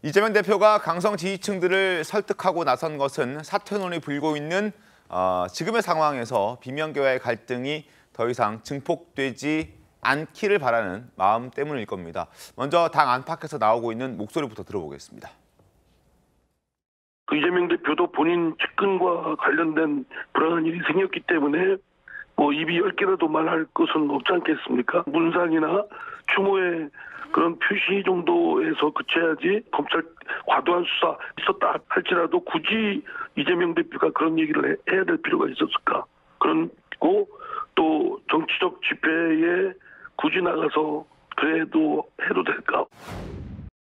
이재명 대표가 강성 지지층들을 설득하고 나선 것은 사퇴론이 불고 있는 지금의 상황에서 비명계와의 갈등이 더 이상 증폭되지 않기를 바라는 마음 때문일 겁니다. 먼저 당 안팎에서 나오고 있는 목소리부터 들어보겠습니다. 이재명 대표도 본인 측근과 관련된 불안한 일이 생겼기 때문에 입이 10개라도 말할 것은 없지 않겠습니까? 문상이나 추모의 그런 표시 정도에서 그쳐야지 검찰 과도한 수사 있었다 할지라도 굳이 이재명 대표가 그런 얘기를 해야 될 필요가 있었을까? 그리고 또 정치적 집회에 굳이 나가서 그래도 해도 될까?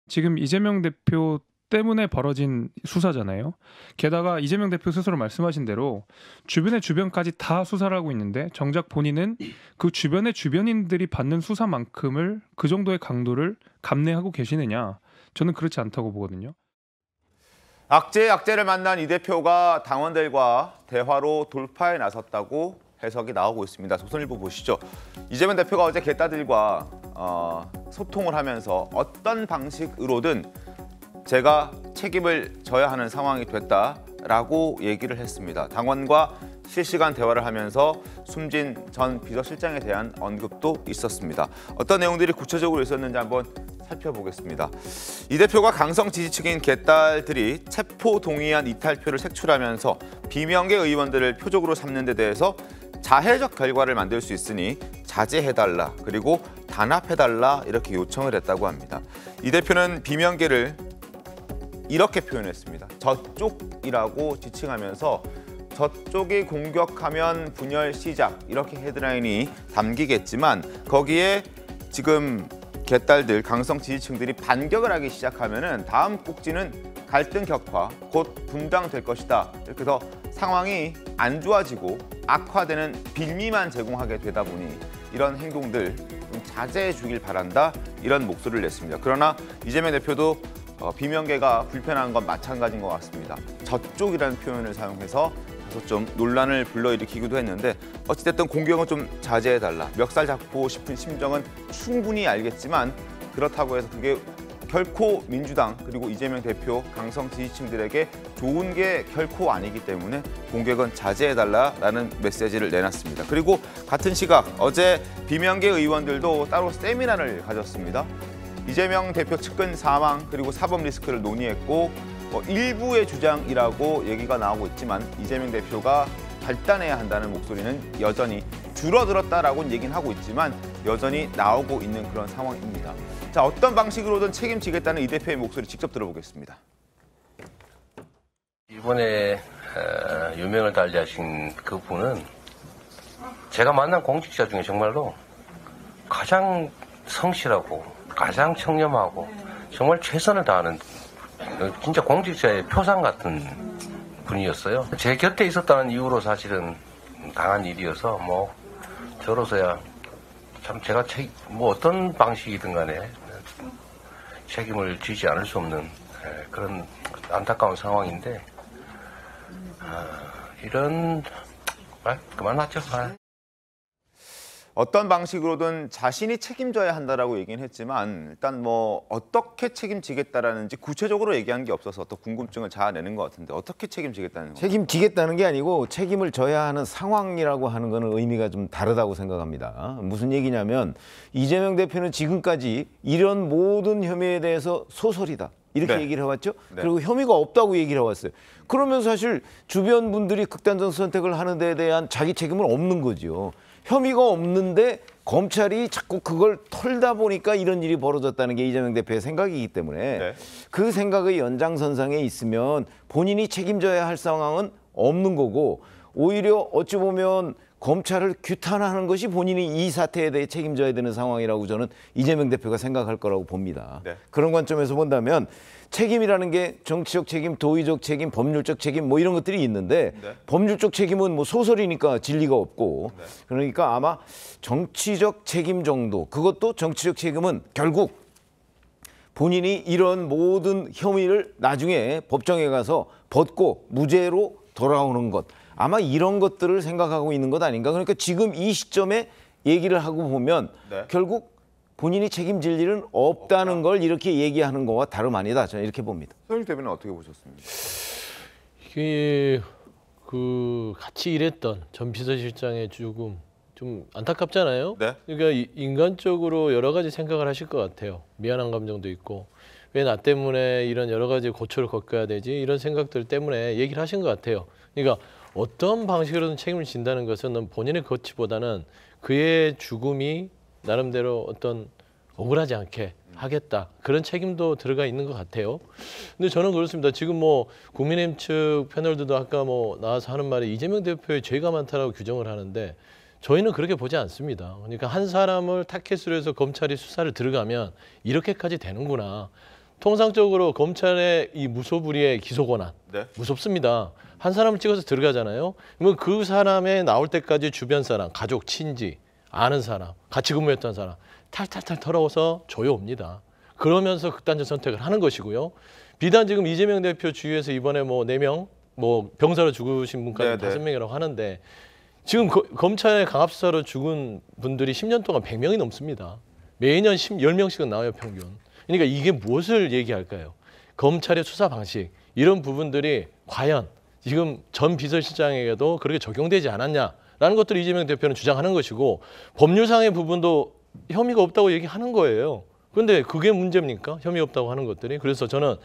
지금 이재명 대표 때문에 벌어진 수사잖아요. 게다가 이재명 대표 스스로 말씀하신 대로 주변의 주변까지 다 수사를 하고 있는데 정작 본인은 그 주변의 주변인들이 받는 수사만큼을 그 정도의 강도를 감내하고 계시느냐. 저는 그렇지 않다고 보거든요. 악재의 악재를 만난 이 대표가 당원들과 대화로 돌파에 나섰다고 해석이 나오고 있습니다. 조선일보 보시죠. 이재명 대표가 어제 개딸들과 소통을 하면서 어떤 방식으로든 제가 책임을 져야 하는 상황이 됐다라고 얘기를 했습니다. 당원과 실시간 대화를 하면서 숨진 전 비서실장에 대한 언급도 있었습니다. 어떤 내용들이 구체적으로 있었는지 한번 살펴보겠습니다. 이 대표가 강성 지지층인 개딸들이 체포 동의안 이탈표를 색출하면서 비명계 의원들을 표적으로 삼는 데 대해서 자해적 결과를 만들 수 있으니 자제해달라, 그리고 단합해달라 이렇게 요청을 했다고 합니다. 이 대표는 비명계를 이렇게 표현했습니다. 저쪽이라고 지칭하면서 저쪽이 공격하면 분열 시작, 이렇게 헤드라인이 담기겠지만 거기에 지금 개딸들, 강성 지지층들이 반격을 하기 시작하면은 다음 꼭지는 갈등 격화, 곧 분당될 것이다. 이렇게 해서 상황이 안 좋아지고 악화되는 빌미만 제공하게 되다 보니 이런 행동들 좀 자제해 주길 바란다, 이런 목소리를 냈습니다. 그러나 이재명 대표도 비명계가 불편한 건 마찬가지인 것 같습니다. 저쪽이라는 표현을 사용해서 다소 좀 논란을 불러일으키기도 했는데 어찌됐든 공격은 좀 자제해달라. 멱살 잡고 싶은 심정은 충분히 알겠지만 그렇다고 해서 그게 결코 민주당 그리고 이재명 대표 강성 지지층들에게 좋은 게 결코 아니기 때문에 공격은 자제해달라라는 메시지를 내놨습니다. 그리고 같은 시각 어제 비명계 의원들도 따로 세미나를 가졌습니다. 이재명 대표 측근 사망 그리고 사법 리스크를 논의했고 일부의 주장이라고 얘기가 나오고 있지만 이재명 대표가 결단해야 한다는 목소리는 여전히 줄어들었다라고는 얘기는 하고 있지만 여전히 나오고 있는 그런 상황입니다. 자, 어떤 방식으로든 책임지겠다는 이 대표의 목소리 직접 들어보겠습니다. 이번에 유명을 달리하신 그 분은 제가 만난 공직자 중에 정말로 가장 성실하고 가장 청렴하고 정말 최선을 다하는 진짜 공직자의 표상 같은 분이었어요. 제 곁에 있었다는 이유로 사실은 당한 일이어서 저로서야 참 제가 어떤 방식이든 간에 책임을 지지 않을 수 없는 그런 안타까운 상황인데 이런 그만하죠. 어떤 방식으로든 자신이 책임져야 한다라고 얘기는 했지만 일단 어떻게 책임지겠다라는지 구체적으로 얘기한 게 없어서 또 궁금증을 자아내는 것 같은데 어떻게 책임지겠다는 건가요? 책임지겠다는 게 아니고 책임을 져야 하는 상황이라고 하는 거는 의미가 좀 다르다고 생각합니다. 무슨 얘기냐면 이재명 대표는 지금까지 이런 모든 혐의에 대해서 소설이다, 이렇게 얘기를 해왔죠. 그리고 혐의가 없다고 얘기를 해왔어요. 그러면 사실 주변 분들이 극단적 선택을 하는 데에 대한 자기 책임은 없는 거죠. 혐의가 없는데 검찰이 자꾸 그걸 털다 보니까 이런 일이 벌어졌다는 게 이재명 대표의 생각이기 때문에 그 생각의 연장선상에 있으면 본인이 책임져야 할 상황은 없는 거고, 오히려 어찌 보면 검찰을 규탄하는 것이 본인이 이 사태에 대해 책임져야 되는 상황이라고 저는 이재명 대표가 생각할 거라고 봅니다. 그런 관점에서 본다면 책임이라는 게 정치적 책임, 도의적 책임, 법률적 책임 이런 것들이 있는데 법률적 책임은 소설이니까 진리가 없고 그러니까 아마 정치적 책임 정도, 그것도 정치적 책임은 결국 본인이 이런 모든 혐의를 나중에 법정에 가서 벗고 무죄로 돌아오는 것, 아마 이런 것들을 생각하고 있는 것 아닌가. 그러니까 지금 이 시점에 얘기를 하고 보면 결국 본인이 책임질 일은 없다는 걸 이렇게 얘기하는 거와 다름 아니다. 저는 이렇게 봅니다. 서울 대변인 어떻게 보셨습니까? 이게 그 같이 일했던 전 비서실장의 죽음 좀 안타깝잖아요. 네. 그러니까 인간적으로 여러 가지 생각을 하실 것 같아요. 미안한 감정도 있고 왜 나 때문에 이런 여러 가지 고초를 겪어야 되지 이런 생각들 때문에 얘기를 하신 것 같아요. 그러니까 어떤 방식으로든 책임을 진다는 것은 본인의 거치보다는 그의 죽음이 나름대로 어떤 억울하지 않게 하겠다 그런 책임도 들어가 있는 것 같아요. 근데 저는 그렇습니다. 지금 뭐 국민의힘 측 패널들도 아까 뭐 나와서 하는 말이 이재명 대표의 죄가 많다라고 규정을 하는데 저희는 그렇게 보지 않습니다. 그러니까 한 사람을 타켓으로 해서 검찰이 수사를 들어가면 이렇게까지 되는구나. 통상적으로 검찰의 이 무소불위의 기소 권한 네. 무섭습니다. 한 사람을 찍어서 들어가잖아요. 그러면 그 사람의 나올 때까지 주변 사람, 가족, 친지, 아는 사람, 같이 근무했던 사람 탈탈탈 털어서 조여옵니다. 그러면서 극단적 선택을 하는 것이고요. 비단 지금 이재명 대표 주위에서 이번에 뭐 4명, 뭐 병사로 죽으신 분까지 네, 네. 5명이라고 하는데 지금 검찰의 강압수사로 죽은 분들이 10년 동안 100명이 넘습니다. 매년 10명씩은 나와요, 평균. 그러니까 이게 무엇을 얘기할까요? 검찰의 수사 방식, 이런 부분들이 과연 지금 전 비서실장에게도 그렇게 적용되지 않았냐라는 것들을 이재명 대표는 주장하는 것이고 법률상의 부분도 혐의가 없다고 얘기하는 거예요. 그런데 그게 문제입니까? 혐의 없다고 하는 것들이. 그래서 저는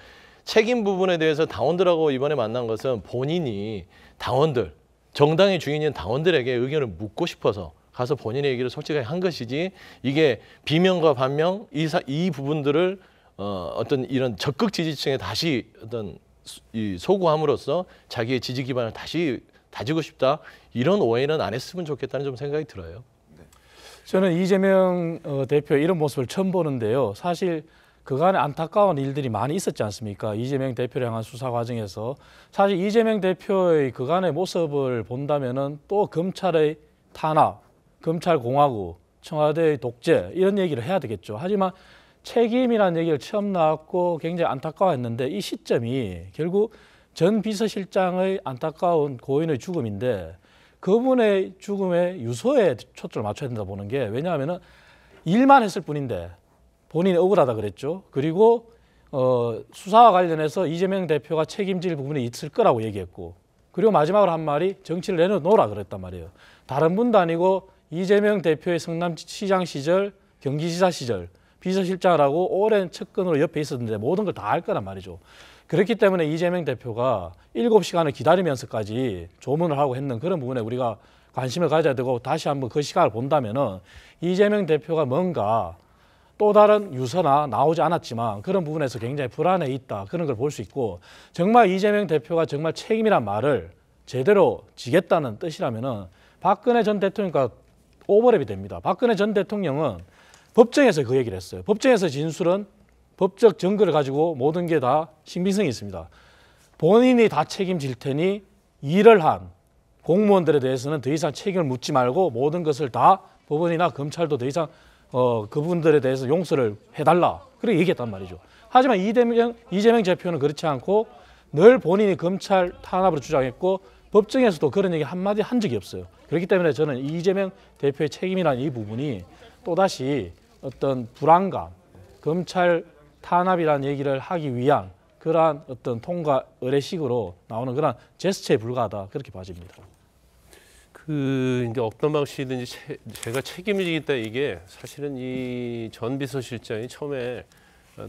책임 부분에 대해서 당원들하고 이번에 만난 것은 본인이 당원들, 정당의 주인인 당원들에게 의견을 묻고 싶어서 가서 본인의 얘기를 솔직하게 한 것이지 이게 비명과 반명 이 부분들을 어떤 이런 적극 지지층에 다시 어떤 이 소구함으로써 자기의 지지 기반을 다시 다지고 싶다 이런 오해는 안 했으면 좋겠다는 좀 생각이 들어요. 저는 이재명 대표 이런 모습을 처음 보는데요. 사실 그간에 안타까운 일들이 많이 있었지 않습니까? 이재명 대표를 향한 수사 과정에서 사실 이재명 대표의 그간의 모습을 본다면은 또 검찰의 탄압, 검찰 공화국, 청와대의 독재 이런 얘기를 해야 되겠죠. 하지만 책임이라는 얘기를 처음 나왔고 굉장히 안타까워했는데 이 시점이 결국 전 비서실장의 안타까운 고인의 죽음인데 그분의 죽음의 유서에 초점을 맞춰야 된다 보는 게 왜냐하면은 일만 했을 뿐인데 본인이 억울하다 그랬죠. 그리고 수사와 관련해서 이재명 대표가 책임질 부분이 있을 거라고 얘기했고 그리고 마지막으로 한 말이 정치를 내려놓으라 그랬단 말이에요. 다른 분도 아니고 이재명 대표의 성남시장 시절, 경기지사 시절 비서실장을 하고 오랜 측근으로 옆에 있었는데 모든 걸 다 알 거란 말이죠. 그렇기 때문에 이재명 대표가 7시간을 기다리면서까지 조문을 하고 했는 그런 부분에 우리가 관심을 가져야 되고 다시 한번 그 시간을 본다면은 이재명 대표가 뭔가 또 다른 유서나 나오지 않았지만 그런 부분에서 굉장히 불안해 있다. 그런 걸 볼 수 있고 정말 이재명 대표가 정말 책임이란 말을 제대로 지겠다는 뜻이라면은 박근혜 전 대통령과 오버랩이 됩니다. 박근혜 전 대통령은 법정에서 그 얘기를 했어요. 법정에서 진술은 법적 증거를 가지고 모든 게 다 신빙성이 있습니다. 본인이 다 책임질 테니 일을 한 공무원들에 대해서는 더 이상 책임을 묻지 말고 모든 것을 다 법원이나 검찰도 더 이상 그분들에 대해서 용서를 해달라. 그렇게 얘기했단 말이죠. 하지만 이재명 대표는 그렇지 않고 늘 본인이 검찰 탄압으로 주장했고 법정에서도 그런 얘기 한마디 한 적이 없어요. 그렇기 때문에 저는 이재명 대표의 책임이라는 이 부분이 또다시 어떤 불안감, 검찰 탄압이라는 얘기를 하기 위한 그러한 어떤 통과 의례식으로 나오는 그런 제스처에 불과하다 그렇게 봐집니다. 그 이제 어떤 방식이든지 제가 책임을 지겠다 이게 사실은 이 전 비서실장이 처음에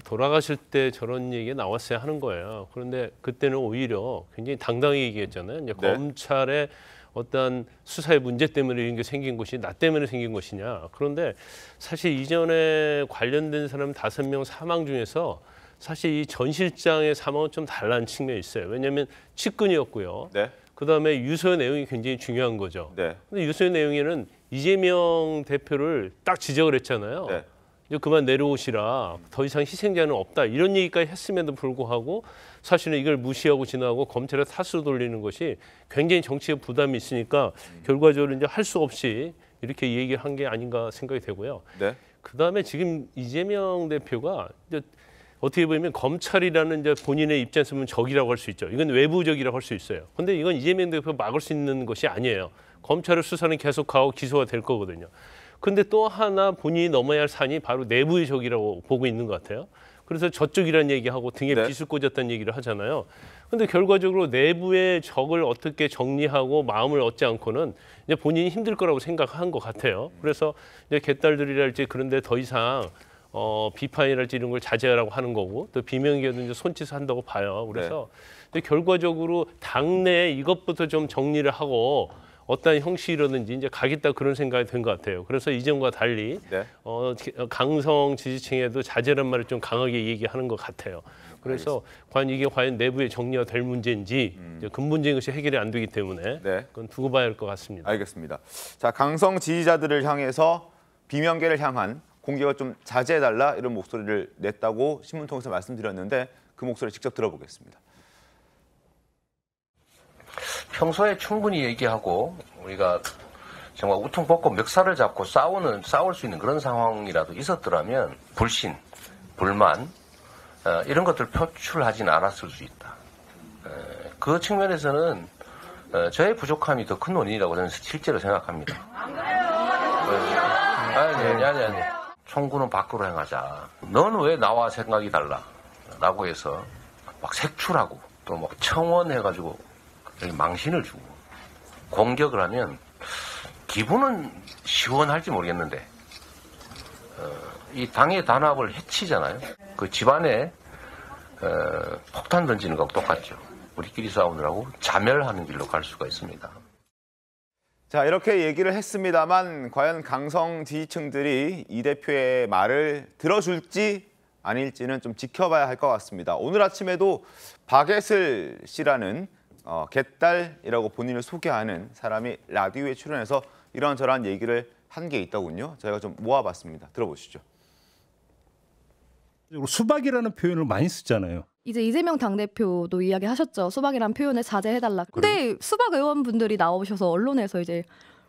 돌아가실 때 저런 얘기가 나왔어야 하는 거예요. 그런데 그때는 오히려 굉장히 당당히 얘기했잖아요. 이제 네. 검찰의 어떤 수사의 문제 때문에 이런 게 생긴 것이 나 때문에 생긴 것이냐. 그런데 사실 이전에 관련된 사람 5명 사망 중에서 사실 이 전 실장의 사망은 좀 달라는 측면이 있어요. 왜냐하면 측근이었고요. 네. 그다음에 유서 내용이 굉장히 중요한 거죠. 네. 근데 유서 내용에는 이재명 대표를 딱 지적을 했잖아요. 네. 이제 그만 내려오시라. 더 이상 희생자는 없다. 이런 얘기까지 했음에도 불구하고 사실은 이걸 무시하고 지나가고 검찰에 탓을 돌리는 것이 굉장히 정치적 부담이 있으니까 결과적으로 이제 할 수 없이 이렇게 얘기를 한 게 아닌가 생각이 되고요. 네. 그다음에 지금 이재명 대표가 이제 어떻게 보면 검찰이라는 이제 본인의 입장에서 보면 적이라고 할 수 있죠. 이건 외부적이라고 할 수 있어요. 근데 이건 이재명 대표 막을 수 있는 것이 아니에요. 검찰의 수사는 계속하고 기소가 될 거거든요. 근데 또 하나 본인이 넘어야 할 산이 바로 내부의 적이라고 보고 있는 것 같아요. 그래서 저쪽이라는 얘기하고 등에 네. 빗을 꽂았다는 얘기를 하잖아요. 근데 결과적으로 내부의 적을 어떻게 정리하고 마음을 얻지 않고는 이제 본인이 힘들 거라고 생각한 것 같아요. 그래서 이제 개딸들이랄지 그런데 더 이상 비판이랄지 이런 걸 자제하라고 하는 거고 또 비명계도 이제 손짓을 한다고 봐요. 그래서 근데 결과적으로 당내에 이것부터 좀 정리를 하고 어떤 형식이라든지 이제 가겠다 그런 생각이 든 것 같아요. 그래서 이전과 달리 네. 강성 지지층에도 자제란 말을 좀 강하게 얘기하는 것 같아요. 그래서 이게 과연 내부의 정리가 될 문제인지 이제 근본적인 것이 해결이 안 되기 때문에 네. 그건 두고 봐야 할 것 같습니다. 알겠습니다. 자, 강성 지지자들을 향해서 비명계를 향한 공격을 좀 자제해달라 이런 목소리를 냈다고 신문 통해서 말씀드렸는데 그 목소리 직접 들어보겠습니다. 평소에 충분히 얘기하고 우리가 정말 우퉁벗고 멱살을 잡고 싸울 수 있는 그런 상황이라도 있었더라면 불신, 불만 이런 것들 표출하지는 않았을 수 있다. 그 측면에서는 저의 부족함이 더 큰 원인이라고 저는 실제로 생각합니다. 아니. 총구는 밖으로 행하자. 넌 왜 나와 생각이 달라? 라고 해서 막 색출하고 또 막 청원해가지고 망신을 주고 공격을 하면 기분은 시원할지 모르겠는데 이 당의 단합을 해치잖아요. 그 집안에 폭탄 던지는 거하고 똑같죠. 우리끼리 싸우느라고 자멸하는 길로 갈 수가 있습니다. 자, 이렇게 얘기를 했습니다만 과연 강성 지지층들이 이 대표의 말을 들어줄지 아닐지는 좀 지켜봐야 할 것 같습니다. 오늘 아침에도 박예슬 씨라는 개딸이라고 본인을 소개하는 사람이 라디오에 출연해서 이런저런 얘기를 한 게 있더군요. 저희가 좀 모아봤습니다. 들어보시죠. 수박이라는 표현을 많이 쓰잖아요. 이제 이재명 당대표도 이야기하셨죠. 수박이란 표현을 자제해달라. 근데 수박 의원분들이 나오셔서 언론에서 이제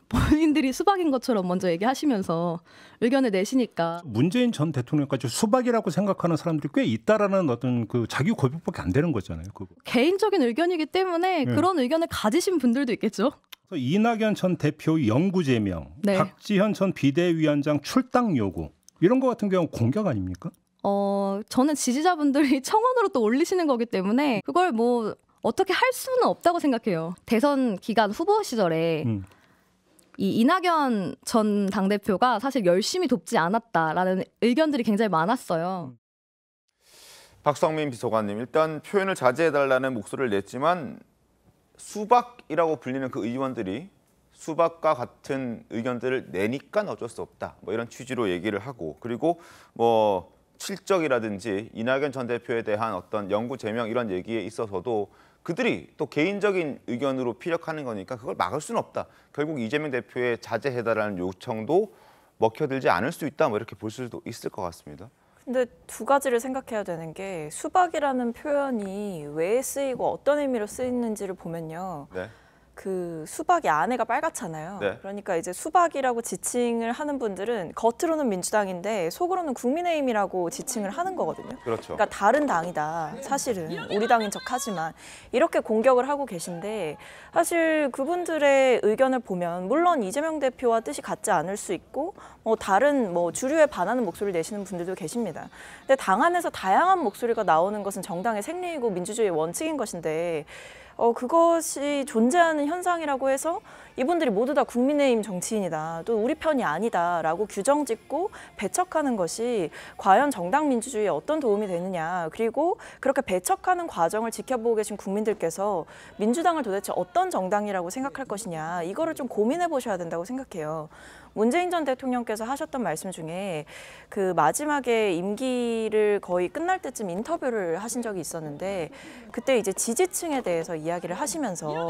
본인들이 수박인 것처럼 먼저 얘기하시면서 의견을 내시니까 문재인 전 대통령까지 수박이라고 생각하는 사람들이 꽤 있다라는 어떤 그 자기 고백밖에 안 되는 거잖아요. 그거. 개인적인 의견이기 때문에 그런 의견을 가지신 분들도 있겠죠. 그래서 이낙연 전 대표 영구 제명, 네. 박지현 전 비대위원장 출당 요구 이런 거 같은 경우 공격 아닙니까? 저는 지지자분들이 청원으로 또 올리시는 거기 때문에 그걸 뭐 어떻게 할 수는 없다고 생각해요. 대선 기간 후보 시절에 이 이낙연 전 당대표가 사실 열심히 돕지 않았다라는 의견들이 굉장히 많았어요. 박성민 비서관님, 일단 표현을 자제해달라는 목소리를 냈지만 수박이라고 불리는 그 의원들이 수박과 같은 의견들을 내니까 어쩔 수 없다. 뭐 이런 취지로 얘기를 하고 그리고 뭐 실적이라든지 이낙연 전 대표에 대한 어떤 영구 제명 이런 얘기에 있어서도 그들이 또 개인적인 의견으로 피력하는 거니까 그걸 막을 수는 없다. 결국 이재명 대표의 자제해달라는 요청도 먹혀들지 않을 수 있다. 뭐 이렇게 볼 수도 있을 것 같습니다. 근데 두 가지를 생각해야 되는 게 수박이라는 표현이 왜 쓰이고 어떤 의미로 쓰이는지를 보면요. 네. 그 수박이 안에가 빨갛잖아요. 네. 그러니까 이제 수박이라고 지칭을 하는 분들은 겉으로는 민주당인데 속으로는 국민의힘이라고 지칭을 하는 거거든요. 그렇죠. 그러니까 다른 당이다. 사실은 우리 당인 척하지만 이렇게 공격을 하고 계신데 사실 그분들의 의견을 보면 물론 이재명 대표와 뜻이 같지 않을 수 있고 다른 주류에 반하는 목소리를 내시는 분들도 계십니다. 근데 당 안에서 다양한 목소리가 나오는 것은 정당의 생리이고 민주주의의 원칙인 것인데 그것이 존재하는 현상이라고 해서 이분들이 모두 다 국민의힘 정치인이다. 또 우리 편이 아니다라고 규정짓고 배척하는 것이 과연 정당 민주주의에 어떤 도움이 되느냐. 그리고 그렇게 배척하는 과정을 지켜보고 계신 국민들께서 민주당을 도대체 어떤 정당이라고 생각할 것이냐. 이거를 좀 고민해 보셔야 된다고 생각해요. 문재인 전 대통령께서 하셨던 말씀 중에 그 마지막에 임기를 거의 끝날 때쯤 인터뷰를 하신 적이 있었는데 그때 이제 지지층에 대해서 이야기를 하시면서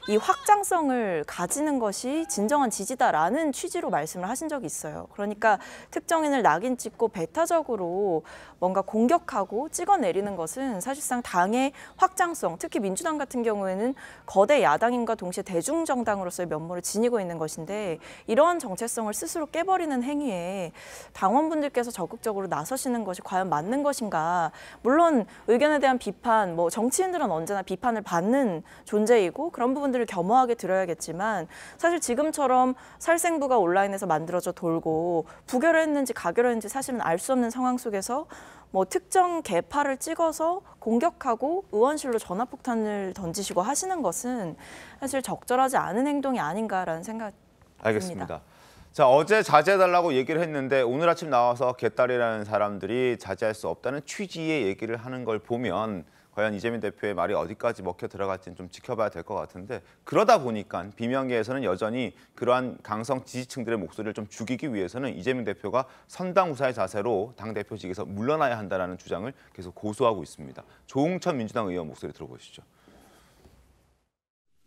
이 확장성을 가지는 것이 진정한 지지다라는 취지로 말씀을 하신 적이 있어요. 그러니까 특정인을 낙인 찍고 배타적으로 뭔가 공격하고 찍어내리는 것은 사실상 당의 확장성, 특히 민주당 같은 경우에는 거대 야당임과 동시에 대중정당으로서의 면모를 지니고 있는 것인데 이러한 정체성을 스스로 깨버리는 행위에 당원분들께서 적극적으로 나서시는 것이 과연 맞는 것인가. 물론 의견에 대한 비판, 정치인들은 언제나 비판을 받는 않은 존재이고 그런 부분들을 겸허하게 들어야겠지만 사실 지금처럼 살생부가 온라인에서 만들어져 돌고 부결을 했는지 가결을 했는지 사실은 알 수 없는 상황 속에서 뭐 특정 계파를 찍어서 공격하고 의원실로 전화폭탄을 던지시고 하시는 것은 사실 적절하지 않은 행동이 아닌가라는 생각이 알겠습니다. 듭니다. 자, 어제 자제해달라고 얘기를 했는데 오늘 아침 나와서 개딸이라는 사람들이 자제할 수 없다는 취지의 얘기를 하는 걸 보면 과연 이재명 대표의 말이 어디까지 먹혀 들어갈지는 좀 지켜봐야 될 것 같은데 그러다 보니까 비명계에서는 여전히 그러한 강성 지지층들의 목소리를 좀 죽이기 위해서는 이재명 대표가 선당우사의 자세로 당대표직에서 물러나야 한다는 주장을 계속 고수하고 있습니다. 조응천 민주당 의원 목소리 들어보시죠.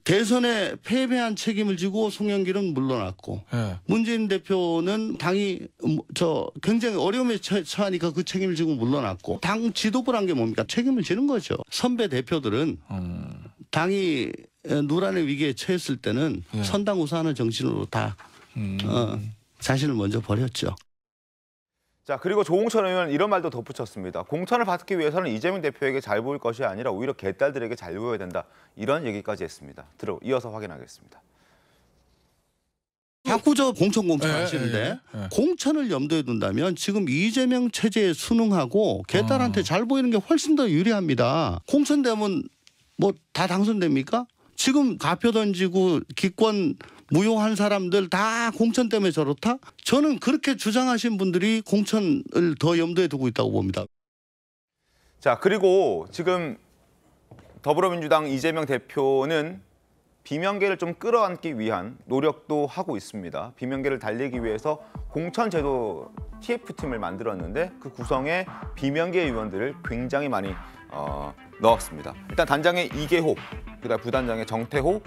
대선에 패배한 책임을 지고 송영길은 물러났고 문재인 대표는 당이 굉장히 어려움에 처하니까 그 책임을 지고 물러났고 당 지도부란 게 뭡니까? 책임을 지는 거죠. 선배 대표들은 당이 누란의 위기에 처했을 때는 선당우사하는 정신으로 다 자신을 먼저 버렸죠. 자, 그리고 조홍천 의원은 이런 말도 덧붙였습니다. 공천을 받기 위해서는 이재명 대표에게 잘 보일 것이 아니라 오히려 개딸들에게 잘 보여야 된다. 이런 얘기까지 했습니다. 이어서 확인하겠습니다. 자꾸 공천 하시는데 공천을 염두에 둔다면 지금 이재명 체제에 순응하고 개딸한테 잘 보이는 게 훨씬 더 유리합니다. 공천되면 뭐 다 당선됩니까? 지금 가표 던지고 기권 무효한 사람들 다 공천 때문에 저렇다? 저는 그렇게 주장하신 분들이 공천을 더 염두에 두고 있다고 봅니다. 자, 그리고 지금 더불어민주당 이재명 대표는 비명계를 좀 끌어안기 위한 노력도 하고 있습니다. 비명계를 달리기 위해서 공천제도 TF팀을 만들었는데 그 구성에 비명계 의원들을 굉장히 많이 넣었습니다. 일단 단장에 이계호, 그다음 부단장에 정태호,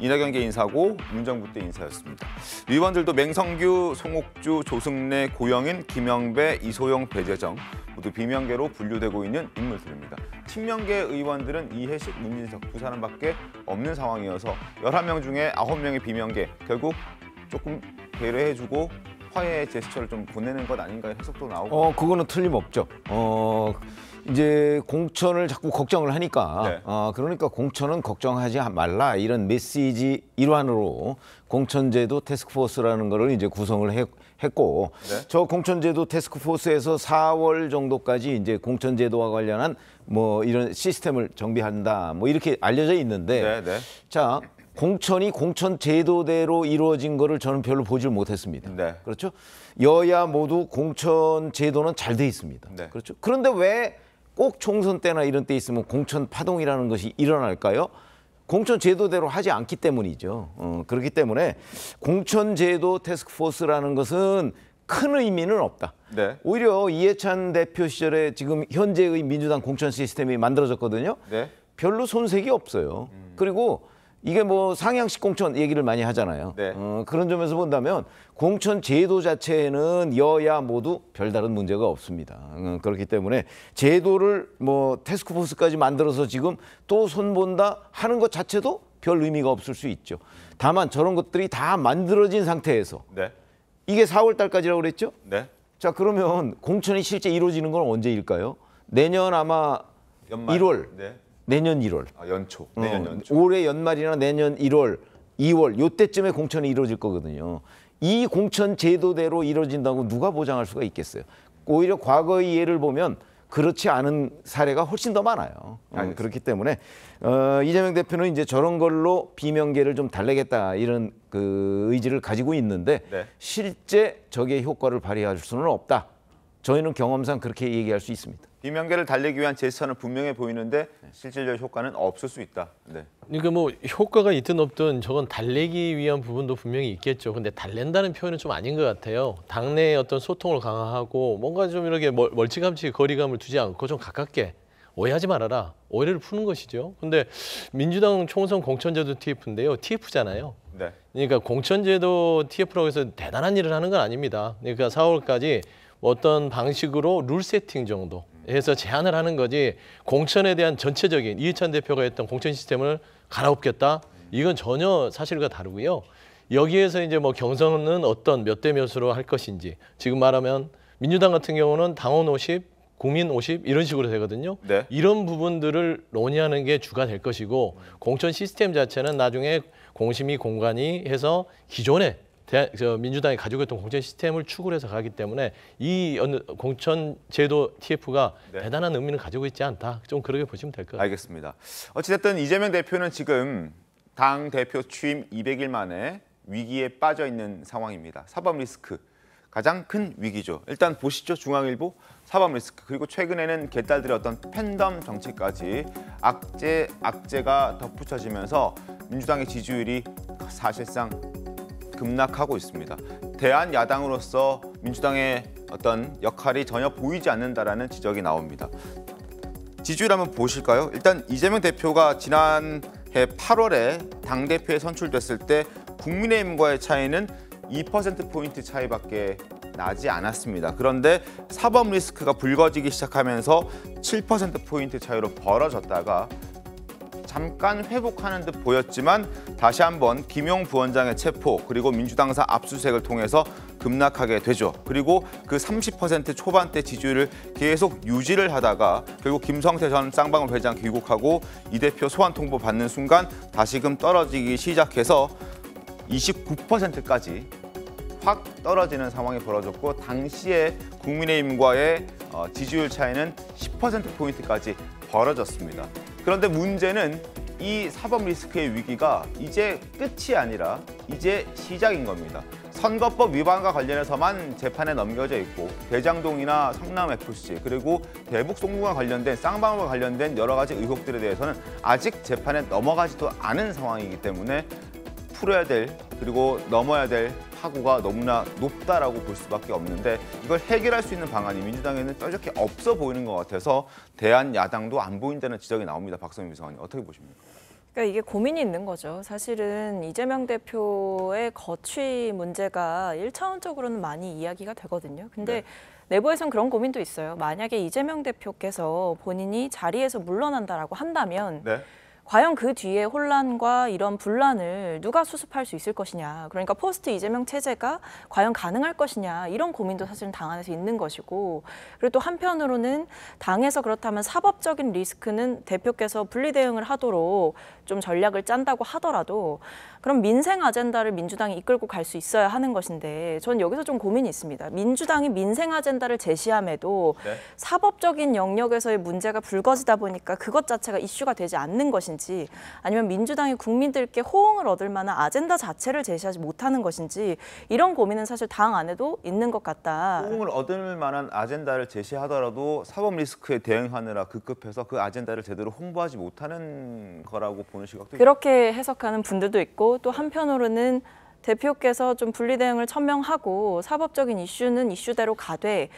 이낙연계 인사고 문정부 때 인사였습니다. 의원들도 맹성규, 송옥주, 조승래, 고영인, 김영배, 이소영, 배재정 모두 비명계로 분류되고 있는 인물들입니다. 친명계 의원들은 이해식, 문진석 두 사람밖에 없는 상황이어서 11명 중에 9명의 비명계 결국 조금 배려해주고 화해의 제스처를 좀 보내는 것 아닌가 해석도 나오고. 그거는 틀림없죠. 이제 공천을 자꾸 걱정을 하니까 그러니까 공천은 걱정하지 말라 이런 메시지 일환으로 공천제도 태스크포스라는 거를 이제 구성을 했고 저 공천제도 태스크포스에서 4월 정도까지 이제 공천제도와 관련한 뭐 이런 시스템을 정비한다 뭐 이렇게 알려져 있는데 자 공천이 공천제도대로 이루어진 거를 저는 별로 보질 못했습니다. 그렇죠? 여야 모두 공천제도는 잘 돼 있습니다. 그렇죠? 그런데 왜 꼭 총선 때나 이런 때 있으면 공천 파동이라는 것이 일어날까요? 공천 제도대로 하지 않기 때문이죠. 그렇기 때문에 공천 제도 태스크포스라는 것은 큰 의미는 없다. 오히려 이해찬 대표 시절에 지금 현재의 민주당 공천 시스템이 만들어졌거든요. 별로 손색이 없어요. 그리고 이게 뭐 상향식 공천 얘기를 많이 하잖아요. 그런 점에서 본다면 공천 제도 자체에는 여야 모두 별다른 문제가 없습니다. 그렇기 때문에 제도를 뭐 태스크포스까지 만들어서 지금 또 손본다 하는 것 자체도 별 의미가 없을 수 있죠. 다만 저런 것들이 다 만들어진 상태에서 이게 4월 달까지라고 그랬죠? 자, 그러면 공천이 실제 이루어지는 건 언제일까요? 내년 아마 연말. 1월. 내년 1월. 연초. 내년 연초. 올해 연말이나 내년 1월, 2월 요때쯤에 공천이 이루어질 거거든요. 이 공천 제도대로 이루어진다고 누가 보장할 수가 있겠어요. 오히려 과거의 예를 보면 그렇지 않은 사례가 훨씬 더 많아요. 그렇기 때문에 이재명 대표는 이제 저런 걸로 비명계를 좀 달래겠다 이런 그 의지를 가지고 있는데 실제 저게 효과를 발휘할 수는 없다. 저희는 경험상 그렇게 얘기할 수 있습니다. 비명계를 달리기 위한 제스처는 분명해 보이는데 실질적 효과는 없을 수 있다. 그러니까 뭐 효과가 있든 없든 저건 달래기 위한 부분도 분명히 있겠죠. 근데 달랜다는 표현은 좀 아닌 것 같아요. 당내의 어떤 소통을 강화하고 뭔가 좀 이렇게 멀찌감치 거리감을 두지 않고 좀 가깝게 오해하지 말아라. 오해를 푸는 것이죠. 근데 민주당 총선 공천제도 TF인데요. TF잖아요. 그러니까 공천제도 TF라고 해서 대단한 일을 하는 건 아닙니다. 그러니까 4월까지 어떤 방식으로 룰 세팅 정도 해서 제한을 하는 거지 공천에 대한 전체적인 이해찬 대표가 했던 공천 시스템을 갈아엎겠다? 이건 전혀 사실과 다르고요. 여기에서 이제 뭐 경선은 어떤 몇 대 몇으로 할 것인지 지금 말하면 민주당 같은 경우는 당원 50, 국민 50 이런 식으로 되거든요. 네. 이런 부분들을 논의하는 게 주가 될 것이고 공천 시스템 자체는 나중에 공심위 공관위 해서 기존에 민주당이 가지고 있던 공천 시스템을 추구를 해서 가기 때문에 이 공천 제도 TF가 네. 대단한 의미를 가지고 있지 않다. 좀 그렇게 보시면 될 것 같아요. 알겠습니다. 어찌됐든 이재명 대표는 지금 당 대표 취임 200일 만에 위기에 빠져 있는 상황입니다. 사법 리스크 가장 큰 위기죠. 일단 보시죠. 중앙일보 사법 리스크 그리고 최근에는 개딸들의 어떤 팬덤 정치까지 악재가 덧붙여지면서 민주당의 지지율이 사실상 급락하고 있습니다. 대한 야당으로서 민주당의 어떤 역할이 전혀 보이지 않는다라는 지적이 나옵니다. 지지율 한번 보실까요? 일단 이재명 대표가 지난해 8월에 당대표에 선출됐을 때 국민의힘과의 차이는 2%포인트 차이밖에 나지 않았습니다. 그런데 사법 리스크가 불거지기 시작하면서 7%포인트 차이로 벌어졌다가 잠깐 회복하는 듯 보였지만 다시 한번 김용 부원장의 체포 그리고 민주당사 압수수색을 통해서 급락하게 되죠. 그리고 그 30% 초반대 지지율을 계속 유지를 하다가 결국 김성태 전 쌍방울 회장 귀국하고 이 대표 소환 통보 받는 순간 다시금 떨어지기 시작해서 29%까지 확 떨어지는 상황이 벌어졌고 당시에 국민의힘과의 지지율 차이는 10%포인트까지 벌어졌습니다. 그런데 문제는 이 사법 리스크의 위기가 이제 끝이 아니라 이제 시작인 겁니다. 선거법 위반과 관련해서만 재판에 넘겨져 있고 대장동이나 성남FC 그리고 대북 송금과 관련된 쌍방울과 관련된 여러 가지 의혹들에 대해서는 아직 재판에 넘어가지도 않은 상황이기 때문에 풀어야 될 그리고 넘어야 될 파고가 너무나 높다라고 볼 수밖에 없는데 이걸 해결할 수 있는 방안이 민주당에는 뾰족히 없어 보이는 것 같아서 대한 야당도 안 보인다는 지적이 나옵니다. 박성민 비서관님 어떻게 보십니까? 그러니까 이게 고민이 있는 거죠. 사실은 이재명 대표의 거취 문제가 1차원적으로는 많이 이야기가 되거든요. 근데 내부에선 그런 고민도 있어요. 만약에 이재명 대표께서 본인이 자리에서 물러난다라고 한다면 과연 그 뒤에 혼란과 이런 분란을 누가 수습할 수 있을 것이냐. 그러니까 포스트 이재명 체제가 과연 가능할 것이냐. 이런 고민도 사실은 당 안에서 있는 것이고 그리고 또 한편으로는 당에서 그렇다면 사법적인 리스크는 대표께서 분리대응을 하도록 좀 전략을 짠다고 하더라도 그럼 민생 아젠다를 민주당이 이끌고 갈 수 있어야 하는 것인데 전 여기서 좀 고민이 있습니다. 민주당이 민생 아젠다를 제시함에도 사법적인 영역에서의 문제가 불거지다 보니까 그것 자체가 이슈가 되지 않는 것인지 아니면 민주당이 국민들께 호응을 얻을 만한 아젠다 자체를 제시하지 못하는 것인지 이런 고민은 사실 당 안에도 있는 것 같다. 호응을 얻을 만한 아젠다를 제시하더라도 사법 리스크에 대응하느라 급급해서 그 아젠다를 제대로 홍보하지 못하는 거라고 보는 시각도 그렇게 해석하는 분들도 있고 또 한편으로는 대표께서 좀 분리대응을 천명하고 사법적인 이슈는 이슈대로 가되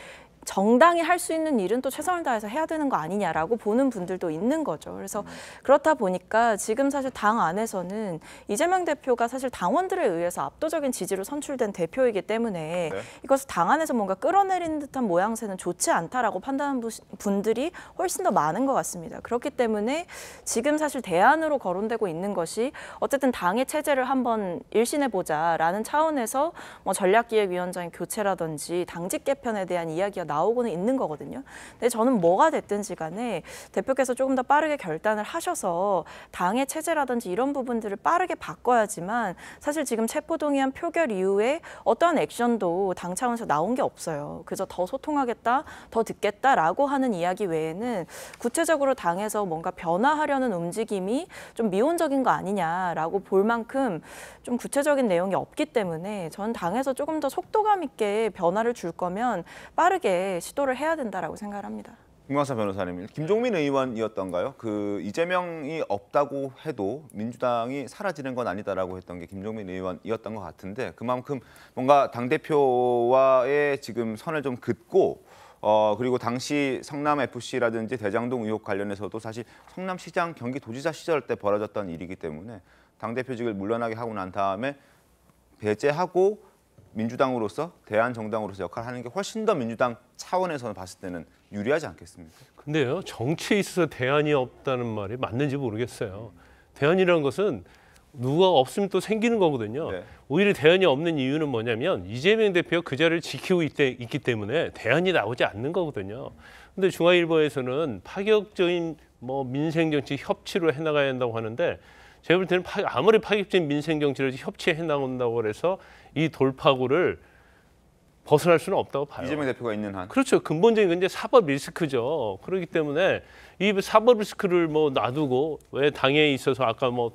정당이 할 수 있는 일은 또 최선을 다해서 해야 되는 거 아니냐라고 보는 분들도 있는 거죠. 그래서 그렇다 보니까 지금 사실 당 안에서는 이재명 대표가 사실 당원들에 의해서 압도적인 지지로 선출된 대표이기 때문에 이것을 당 안에서 뭔가 끌어내리는 듯한 모양새는 좋지 않다라고 판단하는 분들이 훨씬 더 많은 것 같습니다. 그렇기 때문에 지금 사실 대안으로 거론되고 있는 것이 어쨌든 당의 체제를 한번 일신해보자라는 차원에서 뭐 전략기획위원장의 교체라든지 당직 개편에 대한 이야기가 나오고는 있는 거거든요. 근데 저는 뭐가 됐든지 간에 대표께서 조금 더 빠르게 결단을 하셔서 당의 체제라든지 이런 부분들을 빠르게 바꿔야지만 사실 지금 체포동의안 표결 이후에 어떠한 액션도 당 차원에서 나온 게 없어요. 그저 더 소통하겠다, 더 듣겠다라고 하는 이야기 외에는 구체적으로 당에서 뭔가 변화하려는 움직임이 좀 미온적인 거 아니냐라고 볼 만큼 좀 구체적인 내용이 없기 때문에 저는 당에서 조금 더 속도감 있게 변화를 줄 거면 빠르게 시도를 해야 된다라고 생각을 합니다. 김광삼 변호사님, 김종민 의원이었던가요? 그 이재명이 없다고 해도 민주당이 사라지는 건 아니다라고 했던 게 김종민 의원이었던 것 같은데 그만큼 뭔가 당대표와의 지금 선을 좀 긋고 그리고 당시 성남FC라든지 대장동 의혹 관련해서도 사실 성남시장 경기도지사 시절 때 벌어졌던 일이기 때문에 당대표직을 물러나게 하고 난 다음에 배제하고 민주당으로서 대한정당으로서 역할을 하는 게 훨씬 더 민주당 차원에서 봤을 때는 유리하지 않겠습니까? 근데요, 정치에 있어서 대안이 없다는 말이 맞는지 모르겠어요. 대안이라는 것은 누가 없으면 또 생기는 거거든요. 오히려 대안이 없는 이유는 뭐냐면 이재명 대표가 그 자리를 지키고 있기 때문에 대안이 나오지 않는 거거든요. 근데 중앙일보에서는 파격적인 뭐 민생정치 협치로 해나가야 한다고 하는데 제가 볼 때는 아무리 파격적인 민생정치를 협치해 나온다고 그래서 이 돌파구를 벗어날 수는 없다고 봐요. 이재명 대표가 있는 한. 그렇죠. 근본적인 건 이제 사법 리스크죠. 그렇기 때문에 이 사법 리스크를 뭐 놔두고 왜 당에 있어서 아까 뭐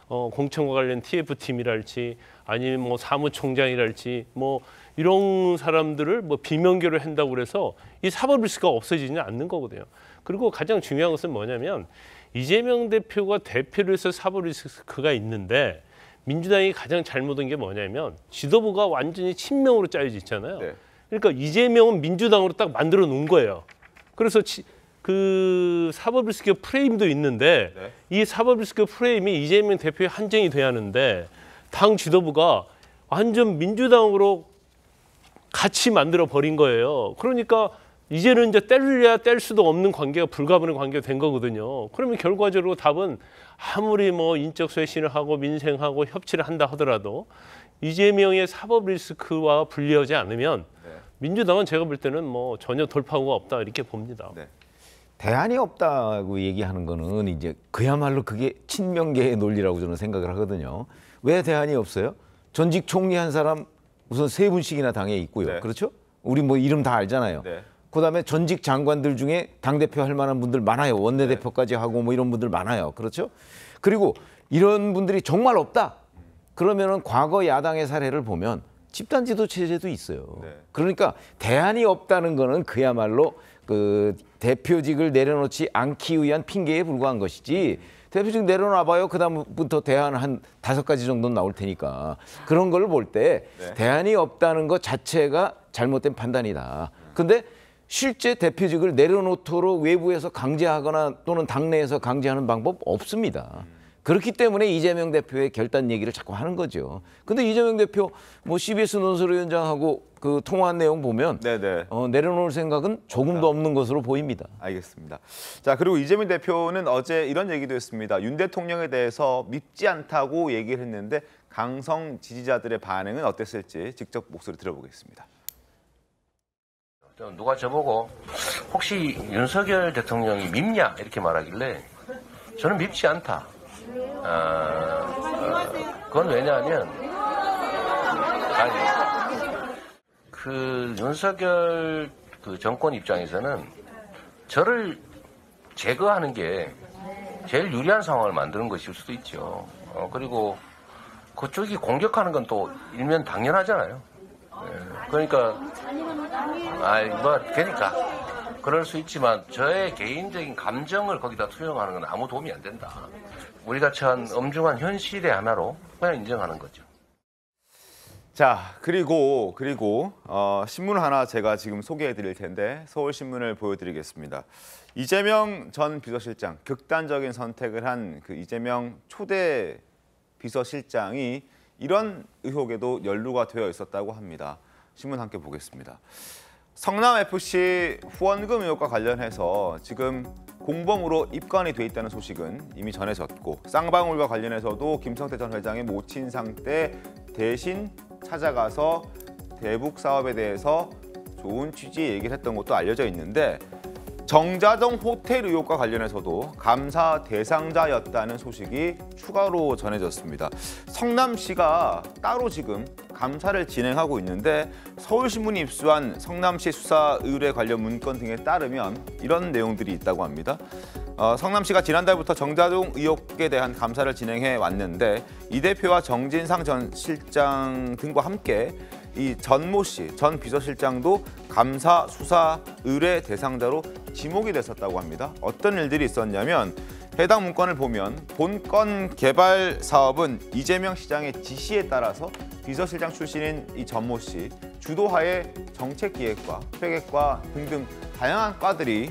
공천과 관련 TF팀이랄지 아니면 뭐 사무총장이랄지 뭐 이런 사람들을 뭐 비명계로 한다고 그래서 이 사법 리스크가 없어지지는 않는 거거든요. 그리고 가장 중요한 것은 뭐냐면 이재명 대표가 대표를 해서 사법 리스크가 있는데 민주당이 가장 잘못한 게 뭐냐면 지도부가 완전히 친명으로 짜여져 있잖아요. 네. 그러니까 이재명은 민주당으로 딱 만들어 놓은 거예요. 그래서 그 사법 리스크 프레임도 있는데 네. 이 사법 리스크 프레임이 이재명 대표의 한정이 돼야 하는데 당 지도부가 완전 민주당으로 같이 만들어 버린 거예요. 그러니까 이제는 이제 뗄래야 뗄 수도 없는 관계가 불가분의 관계가 된 거거든요. 그러면 결과적으로 답은 아무리 뭐 인적 쇄신을 하고 민생하고 협치를 한다 하더라도 이재명의 사법 리스크와 분리하지 않으면 민주당은 제가 볼 때는 뭐 전혀 돌파구가 없다 이렇게 봅니다. 네. 대안이 없다고 얘기하는 거는 이제 그야말로 그게 친명계의 논리라고 저는 생각을 하거든요. 왜 대안이 없어요? 전직 총리 한 사람 우선 3분씩이나 당에 있고요. 네. 그렇죠? 우리 뭐 이름 다 알잖아요. 네. 그다음에 전직 장관들 중에 당대표 할 만한 분들 많아요. 원내대표까지 하고 뭐 이런 분들 많아요. 그렇죠? 그리고 이런 분들이 정말 없다. 그러면은 과거 야당의 사례를 보면 집단지도 체제도 있어요. 네. 그러니까 대안이 없다는 거는 그야말로 그 대표직을 내려놓지 않기 위한 핑계에 불과한 것이지 대표직 내려놔봐요. 그다음부터 대안 한 5가지 정도는 나올 테니까 그런 걸 볼 때 네. 대안이 없다는 것 자체가 잘못된 판단이다. 근데 실제 대표직을 내려놓도록 외부에서 강제하거나 또는 당내에서 강제하는 방법 없습니다. 그렇기 때문에 이재명 대표의 결단 얘기를 자꾸 하는 거죠. 근데 이재명 대표 뭐 CBS 논설위원장하고 그 통화한 내용 보면 네네. 내려놓을 생각은 조금도 없는 것으로 보입니다. 알겠습니다. 자, 그리고 이재명 대표는 어제 이런 얘기도 했습니다. 윤 대통령에 대해서 밉지 않다고 얘기를 했는데 강성 지지자들의 반응은 어땠을지 직접 목소리 들어보겠습니다. 누가 저보고 혹시 윤석열 대통령이 밉냐 이렇게 말하길래 저는 밉지 않다. 그건 왜냐하면 그 윤석열 그 정권 입장에서는 저를 제거하는 게 제일 유리한 상황을 만드는 것일 수도 있죠. 그리고 그쪽이 공격하는 건 또 일면 당연하잖아요. 그러니까 그러니까 그럴 수 있지만 저의 개인적인 감정을 거기다 투영하는 건 아무 도움이 안 된다. 우리가 처한 엄중한 현실의 하나로 그냥 인정하는 거죠. 자, 그리고 신문 하나 제가 지금 소개해드릴 텐데 서울신문을 보여드리겠습니다. 이재명 전 비서실장, 극단적인 선택을 한 그 이재명 초대 비서실장이 이런 의혹에도 연루가 되어 있었다고 합니다. 신문 함께 보겠습니다. 성남FC 후원금 의혹과 관련해서 지금 공범으로 입건이 돼 있다는 소식은 이미 전해졌고 쌍방울과 관련해서도 김성태 전 회장의 모친상 때 대신 찾아가서 대북 사업에 대해서 좋은 취지의 얘기를 했던 것도 알려져 있는데 정자동 호텔 의혹과 관련해서도 감사 대상자였다는 소식이 추가로 전해졌습니다. 성남시가 따로 지금 감사를 진행하고 있는데 서울신문이 입수한 성남시 수사 의뢰 관련 문건 등에 따르면 이런 내용들이 있다고 합니다. 성남시가 지난달부터 정자동 의혹에 대한 감사를 진행해 왔는데 이 대표와 정진상 전 실장 등과 함께 이 전모 씨, 전 비서실장도 감사 수사 의뢰 대상자로 지목이 됐었다고 합니다. 어떤 일들이 있었냐면 해당 문건을 보면 본건 개발 사업은 이재명 시장의 지시에 따라서 비서실장 출신인 이 전모 씨 주도하에 정책기획과 회계과 등등 다양한 과들이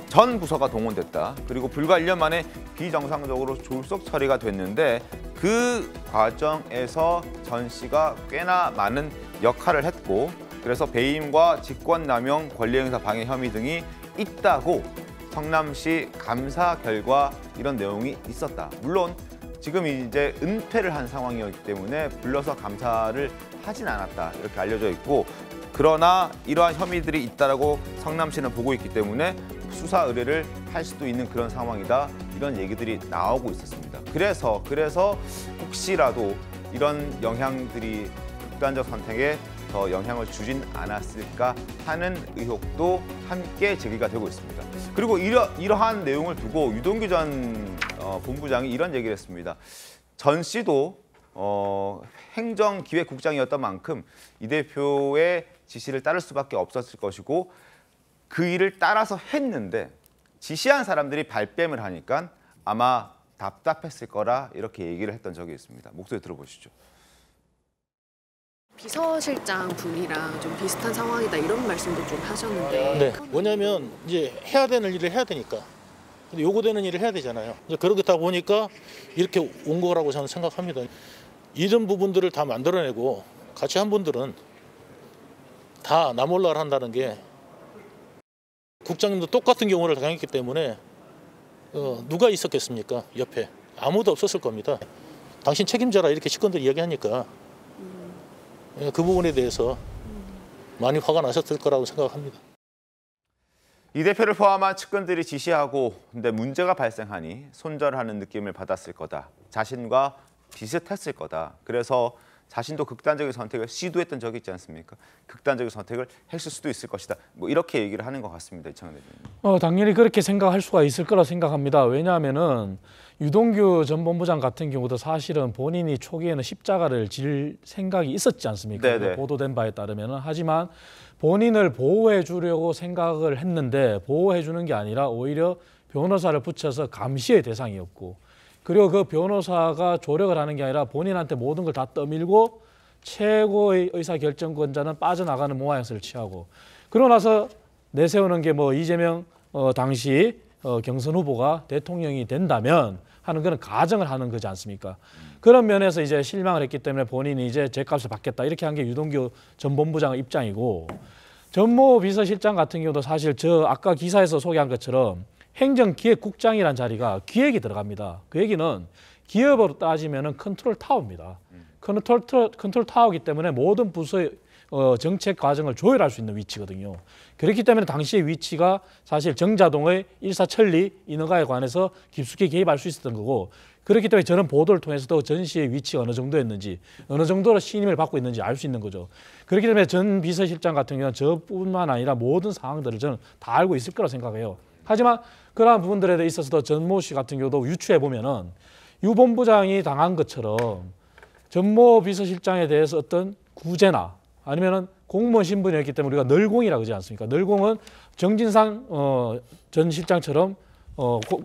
전 부서가 동원됐다. 그리고 불과 1년 만에 비정상적으로 졸속 처리가 됐는데 그 과정에서 전 씨가 꽤나 많은 역할을 했고 그래서 배임과 직권남용, 권리행사 방해 혐의 등이 있다고 성남시 감사 결과 이런 내용이 있었다. 물론 지금 이제 은폐를 한 상황이었기 때문에 불러서 감사를 하진 않았다 이렇게 알려져 있고 그러나 이러한 혐의들이 있다라고 성남시는 보고 있기 때문에 수사 의뢰를 할 수도 있는 그런 상황이다. 이런 얘기들이 나오고 있었습니다. 그래서 혹시라도 이런 영향들이 극단적 선택에 더 영향을 주진 않았을까 하는 의혹도 함께 제기가 되고 있습니다. 그리고 이러한 내용을 두고 유동규 전 본부장이 이런 얘기를 했습니다. 전 씨도 행정기획국장이었던 만큼 이 대표의 지시를 따를 수밖에 없었을 것이고 그 일을 따라서 했는데 지시한 사람들이 발뺌을 하니까 아마 답답했을 거라 이렇게 얘기를 했던 적이 있습니다. 목소리 들어보시죠. 비서실장 분이랑 좀 비슷한 상황이다 이런 말씀도 좀 하셨는데. 네. 뭐냐면 이제 해야 되는 일을 해야 되니까. 근데 요구되는 일을 해야 되잖아요. 이제 그러다 보니까 이렇게 온 거라고 저는 생각합니다. 이런 부분들을 다 만들어내고 같이 한 분들은 다 나몰라를 한다는 게 국장님도 똑같은 경우를 당했기 때문에 누가 있었겠습니까? 옆에 아무도 없었을 겁니다. 당신 책임져라 이렇게 직원들이 이야기하니까 그 부분에 대해서 많이 화가 나셨을 거라고 생각합니다. 이 대표를 포함한 측근들이 지시하고 근데 문제가 발생하니 손절하는 느낌을 받았을 거다. 자신과 비슷했을 거다. 그래서 자신도 극단적인 선택을 시도했던 적이 있지 않습니까? 극단적인 선택을 했을 수도 있을 것이다. 뭐 이렇게 얘기를 하는 것 같습니다. 이창현 대표님. 당연히 그렇게 생각할 수가 있을 거라 생각합니다. 왜냐하면은 유동규 전 본부장 같은 경우도 사실은 본인이 초기에는 십자가를 질 생각이 있었지 않습니까? 보도된 바에 따르면은. 하지만 본인을 보호해 주려고 생각을 했는데 보호해 주는 게 아니라 오히려 변호사를 붙여서 감시의 대상이었고 그리고 그 변호사가 조력을 하는 게 아니라 본인한테 모든 걸 다 떠밀고 최고의 의사결정권자는 빠져나가는 모양새를 취하고 그러고 나서 내세우는 게 뭐 이재명 당시 경선 후보가 대통령이 된다면 하는 그런 가정을 하는 거지 않습니까? 그런 면에서 이제 실망을 했기 때문에 본인이 이제 죗값을 받겠다 이렇게 한 게 유동규 전 본부장의 입장이고 전모 비서실장 같은 경우도 사실 저 아까 기사에서 소개한 것처럼 행정기획국장이라는 자리가 기획이 들어갑니다. 그 얘기는 기업으로 따지면 컨트롤 타워입니다. 컨트롤 타워이기 때문에 모든 부서의 정책 과정을 조율할 수 있는 위치거든요. 그렇기 때문에 당시의 위치가 사실 정자동의 일사천리 인허가에 관해서 깊숙이 개입할 수 있었던 거고 그렇기 때문에 저는 보도를 통해서도 전 씨의 위치가 어느 정도였는지 어느 정도로 신임을 받고 있는지 알 수 있는 거죠. 그렇기 때문에 전 비서실장 같은 경우는 저뿐만 아니라 모든 상황들을 저는 다 알고 있을 거라 생각해요. 하지만 그러한 부분들에 있어서도 전모 씨 같은 경우도 유추해 보면은 유 본부장이 당한 것처럼 전모 비서실장에 대해서 어떤 구제나 아니면은 공무원 신분이었기 때문에 우리가 널공이라고 하지 않습니까? 널공은 정진상 전 실장처럼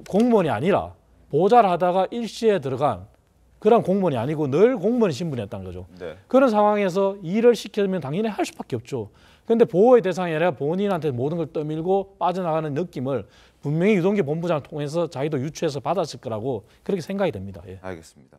공무원이 아니라 보좌를 하다가 일시에 들어간 그런 공무원이 아니고 늘 공무원 신분이었다는 거죠. 네. 그런 상황에서 일을 시키면 당연히 할 수밖에 없죠. 그런데 보호의 대상이 아니라 본인한테 모든 걸 떠밀고 빠져나가는 느낌을 분명히 유동규 본부장을 통해서 자기도 유추해서 받았을 거라고 그렇게 생각이 됩니다. 예. 알겠습니다.